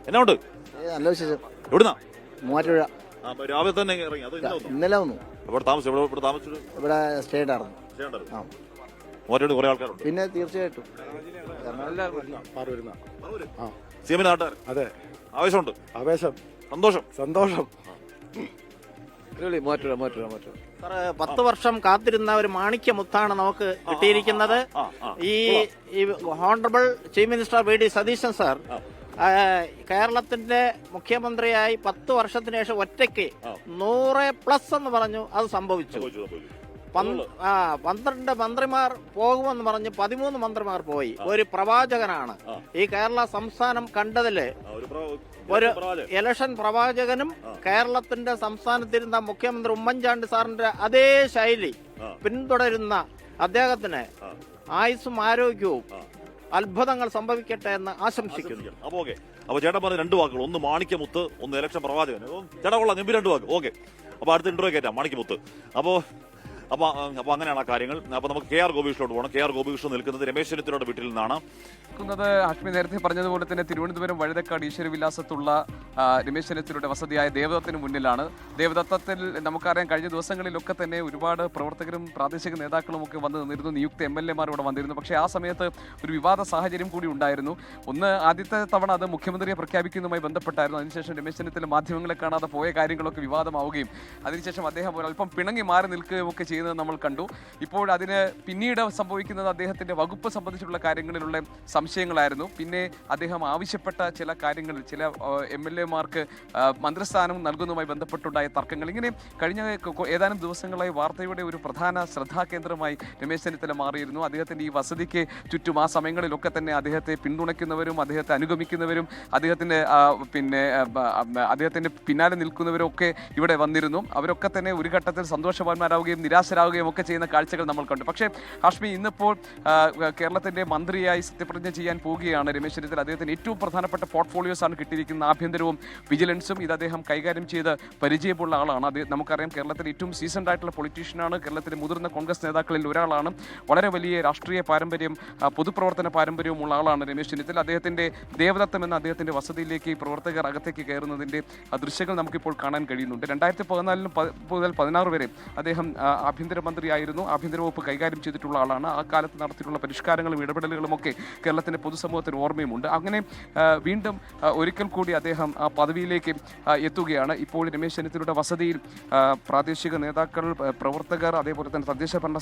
എന്നാ ഉണ്ട്? നല്ല വിശേഷം. എവിടുന്നാ? മൂവാറ്റുപുഴ. രാവിലെ തന്നെ ഇറങ്ങി? അത് ഇന്നലെ വന്നു. ഇവിടെ താമസിച്ചു? ഇവിടെ സ്റ്റേ ആയിരുന്നു. മൂവാറ്റുപുഴ കുറെ ആൾക്കാരുണ്ട്. പിന്നെ തീർച്ചയായിട്ടും സിഎമ്മിന്റെ നാട്ടുകാർ. അതെ, ആവേശമുണ്ട്. ആവേശം, സന്തോഷം. സന്തോഷം. സാറ് 10 വർഷം കാത്തിരുന്ന ഒരു മാണിക്യമുത്താണ് നമുക്ക് കിട്ടിയിരിക്കുന്നത്. ഈ honourable chief minister V D Satheesan sir കേരളത്തിന്റെ മുഖ്യമന്ത്രിയായി 10 വർഷത്തിന് ശേഷം ഒറ്റയ്ക്ക് 100+ എന്ന് പറഞ്ഞു. അത് സംഭവിച്ചു. 12 മന്ത്രിമാർ പോകുമെന്ന് പറഞ്ഞ് 13 മന്ത്രിമാർ പോയി. ഒരു പ്രവാചകനാണ് ഈ കേരള സംസ്ഥാനം കണ്ടതില്. ഒരു ഇലക്ഷൻ പ്രവാചകനും കേരളത്തിന്റെ സംസ്ഥാനത്തിരുന്ന മുഖ്യമന്ത്രി ഉമ്മൻചാണ്ടി സാറിന്റെ അതേ ശൈലി പിന്തുടരുന്ന അദ്ദേഹത്തിന് ആയുസ്സും ആരോഗ്യവും അത്ഭുതങ്ങൾ സംഭവിക്കട്ടെ എന്ന് ആശംസിക്കുന്നു. അപ്പൊ ചേട്ടൻ പറഞ്ഞ 2 വാക്കുകൾ, ഒന്ന് മാണിക്യമുത്ത്, ഒന്ന് ഇലക്ഷൻ പ്രവാചകൻ. ചേട്ടാ കൊള്ളാം, ഗംഭീര 2 വാക്ക്. ഓക്കെ, അപ്പൊ അടുത്ത ഇന്റർവ്യൂ കയറ്റാം മാണിക്യമുത്ത്. അപ്പൊ അങ്ങനെയാണ് ആ കാര്യങ്ങൾ. അപ്പൊ നമുക്ക് KR ഗോപികൃഷ്ണനോട് പോകണം. KR ഗോപികൃഷ്ണൻ നിൽക്കുന്നത് രമേശ് ചെന്നിത്തലയുടെ വീട്ടിൽ നിന്നാണ്. അഷ്മി നേരത്തെ പറഞ്ഞതുപോലെ തന്നെ തിരുവനന്തപുരം വഴുതക്കാട് ഈശ്വരവിലാസത്തുള്ള രമേശ് ചെന്നിത്തലയുടെ വസതിയായ ദേവദത്തിന് മുന്നിലാണ്. ദേവദത്തത്തിൽ നമുക്കറിയാം, കഴിഞ്ഞ ദിവസങ്ങളിലൊക്കെ തന്നെ ഒരുപാട് പ്രവർത്തകരും പ്രാദേശിക നേതാക്കളും ഒക്കെ വന്ന് നിന്നിരുന്നു. നിയുക്ത MLA മാർ ഇവിടെ വന്നിരുന്നു. പക്ഷേ ആ സമയത്ത് ഒരു വിവാദ സാഹചര്യം കൂടി ഉണ്ടായിരുന്നു. ആദ്യത്തെ തവണ അത് മുഖ്യമന്ത്രിയെ പ്രഖ്യാപിക്കുന്നതുമായി ബന്ധപ്പെട്ടായിരുന്നു. അതിനുശേഷം രമേശ് ചെന്നിത്തല മാധ്യമങ്ങളെ കാണാതെ പോയ കാര്യങ്ങളൊക്കെ വിവാദമാവുകയും അതിനുശേഷം അദ്ദേഹം ഒരല്പം പിണങ്ങി മാറി നിൽക്കുകയും ഒക്കെ ചെയ്യുന്നത് നമ്മൾ കണ്ടു. ഇപ്പോൾ അതിന് പിന്നീട് സംഭവിക്കുന്നത് അദ്ദേഹത്തിന്റെ വകുപ്പ് സംബന്ധിച്ചുള്ള കാര്യങ്ങളിലുള്ള സംശയങ്ങളായിരുന്നു. പിന്നെ അദ്ദേഹം ആവശ്യപ്പെട്ട ചില കാര്യങ്ങളിൽ ചില MLA മാർക്ക് മന്ത്രിസ്ഥാനം നൽകുന്നതുമായി ബന്ധപ്പെട്ടുണ്ടായ തർക്കങ്ങൾ, ഇങ്ങനെ കഴിഞ്ഞ ഏതാനും ദിവസങ്ങളായി വാർത്തയുടെ ഒരു പ്രധാന ശ്രദ്ധാകേന്ദ്രമായി രമേശ് ചെന്നിത്തല മാറിയിരുന്നു. അദ്ദേഹത്തിന്റെ ഈ വസതിക്ക് ചുറ്റും ആ സമയങ്ങളിലൊക്കെ തന്നെ അദ്ദേഹത്തെ പിന്തുണയ്ക്കുന്നവരും അദ്ദേഹത്തെ അനുഗമിക്കുന്നവരും അദ്ദേഹത്തിന്റെ പിന്നാലെ നിൽക്കുന്നവരും ഒക്കെ ഇവിടെ വന്നിരുന്നു. അവരൊക്കെ തന്നെ ഒരു ഘട്ടത്തിൽ സന്തോഷവാന്മാരാവുകയും നിരാശരാകുകയും ഒക്കെ ചെയ്യുന്ന കാഴ്ചകൾ നമ്മൾ കണ്ടു. പക്ഷേ ഹാഷ്മി, ഇന്നിപ്പോൾ കേരളത്തിന്റെ മന്ത്രിയായി സത്യപ്രതിജ്ഞ ചെയ്യാൻ പോവുകയാണ് രമേശ് ചെന്നിത്തല. അദ്ദേഹത്തിന് ഏറ്റവും പ്രധാനപ്പെട്ട പോർട്ട്ഫോളിയോസ് ആണ് കിട്ടിയിരിക്കുന്നത്. ആഭ്യന്തരവും വിജിലൻസും. ഇത് അദ്ദേഹം കൈകാര്യം ചെയ്ത് പരിചയമുള്ള ആളാണ്. അത് നമുക്കറിയാം, കേരളത്തിലെ ഏറ്റവും സീസൺഡ് ആയിട്ടുള്ള പൊളിറ്റീഷ്യനാണ്. കേരളത്തിലെ മുതിർന്ന കോൺഗ്രസ് നേതാക്കളിൽ ഒരാളാണ്. വളരെ വലിയ രാഷ്ട്രീയ പാരമ്പര്യം, പൊതുപ്രവർത്തന പാരമ്പര്യവും ഉള്ള ആളാണ് രമേശ് ചെന്നിത്തല. അദ്ദേഹത്തിന്റെ ദേവദത്തം എന്ന അദ്ദേഹത്തിന്റെ വസതിയിലേക്ക് പ്രവർത്തകർ അകത്തേക്ക് കയറുന്നതിന്റെ ദൃശ്യങ്ങൾ നമുക്കിപ്പോൾ കാണാൻ കഴിയുന്നുണ്ട്. 2014 മുതൽ 16 വരെ അദ്ദേഹം ആഭ്യന്തരമന്ത്രിയായിരുന്നു. ആഭ്യന്തര വകുപ്പ് കൈകാര്യം ചെയ്തിട്ടുള്ള ആളാണ്. ആ കാലത്ത് നടത്തിയിട്ടുള്ള പരിഷ്കാരങ്ങളും ഇടപെടലുകളും ഒക്കെ കേരളത്തിന്റെ പൊതുസമൂഹത്തിന് ഓർമ്മയുമുണ്ട്. അങ്ങനെ വീണ്ടും ഒരിക്കൽ കൂടി അദ്ദേഹം ആ പദവിയിലേക്ക് എത്തുകയാണ്. ഇപ്പോൾ രമേശ് ചെന്നിത്തലയുടെ വസതിയിൽ പ്രാദേശിക നേതാക്കൾ, പ്രവർത്തകർ, അതേപോലെ തന്നെ തദ്ദേശ ഭരണ